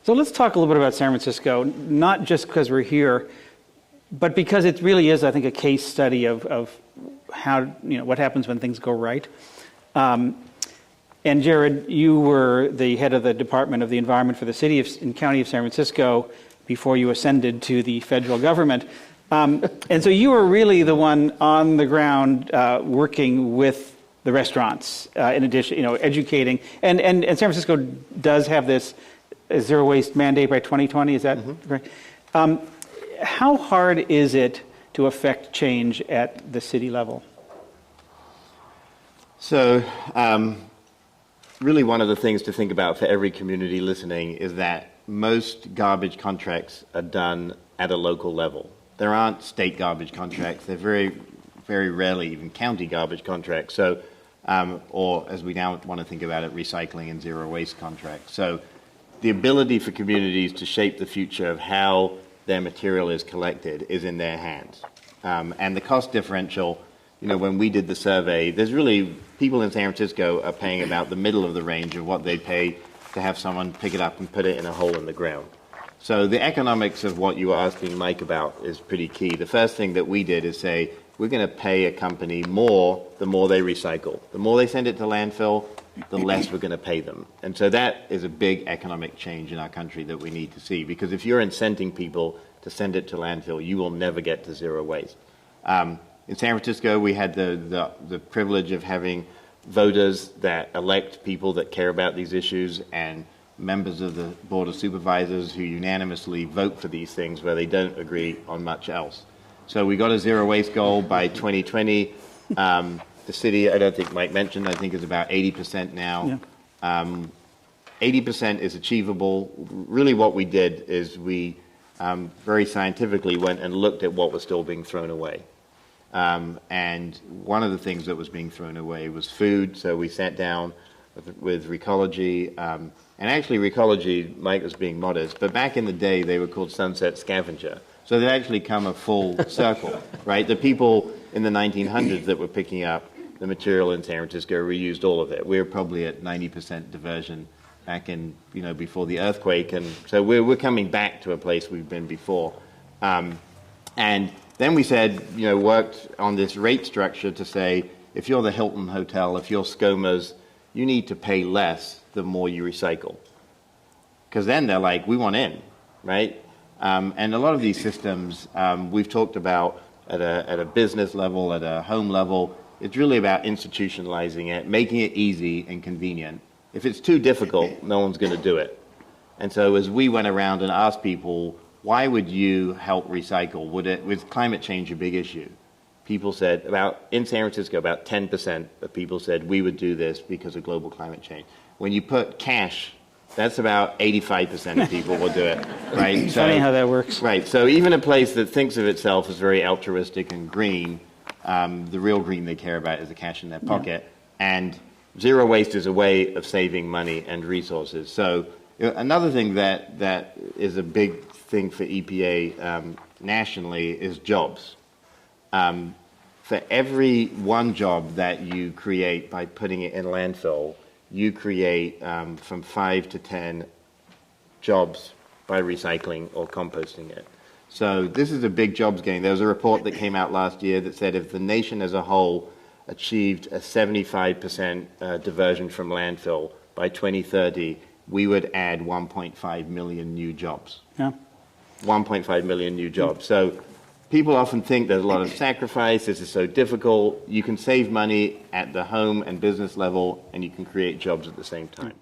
So let's talk a little bit about San Francisco, not just because we're here, but because it really is, I think, a case study of how, what happens when things go right. And Jared, you were the head of the Department of the Environment for the City and County of San Francisco before you ascended to the federal government. And so you were really the one on the ground working with the restaurants, in addition, educating. And San Francisco does have this zero waste mandate by 2020, is that right? How hard is it to affect change at the city level? So, really one of the things to think about for every community listening is that most garbage contracts are done at a local level. There aren't state garbage contracts. They're very, very rarely even county garbage contracts. So, or as we now want to think about it, recycling and zero waste contracts. So the ability for communities to shape the future of how their material is collected is in their hands. And the cost differential, when we did the survey, there's really, people in San Francisco are paying about the middle of the range of what they pay to have someone pick it up and put it in a hole in the ground. So the economics of what you were asking Mike about is pretty key. The first thing that we did is say, we're going to pay a company more the more they recycle. The more they send it to landfill, the less we're going to pay them. And so that is a big economic change in our country that we need to see, because if you're incenting people to send it to landfill, you will never get to zero waste. In San Francisco, we had the privilege of having voters that elect people that care about these issues and members of the Board of Supervisors who unanimously vote for these things where they don't agree on much else. So we got a zero waste goal by 2020. The city, I don't think Mike mentioned, I think is about 80% now. Yeah. 80% is achievable. Really what we did is we very scientifically went and looked at what was still being thrown away. And one of the things that was being thrown away was food. So we sat down with Recology. And actually Recology, Mike was being modest, but back in the day they were called Sunset Scavenger. So they'd actually come a full circle, right? The people in the 1900s that were picking up the material in San Francisco reused all of it. We were probably at 90% diversion back in, before the earthquake. And so we're coming back to a place we've been before. And then we said, worked on this rate structure to say, if you're the Hilton Hotel, if you're ScoMa's, you need to pay less the more you recycle. Because then they're like, we want in, right? And a lot of these systems we've talked about at a business level, at a home level. It's really about institutionalizing it, making it easy and convenient. If it's too difficult, no one's going to do it. And so as we went around and asked people, why would you help recycle? Was climate change a big issue? People said, in San Francisco, about 10% of people said we would do this because of global climate change. When you put cash, that's about 85% of people will do it, right? Funny how that works. Right, so even a place that thinks of itself as very altruistic and green, the real green they care about is the cash in their pocket. Yeah. And zero waste is a way of saving money and resources. So another thing that is a big thing for EPA nationally is jobs. For every one job that you create by putting it in landfill, you create from 5 to 10 jobs by recycling or composting it. So this is a big jobs gain. There was a report that came out last year that said if the nation as a whole achieved a 75% diversion from landfill by 2030, we would add 1.5 million new jobs. Yeah. 1.5 million new jobs. So people often think there's a lot of sacrifice, this is so difficult. You can save money at the home and business level, and you can create jobs at the same time.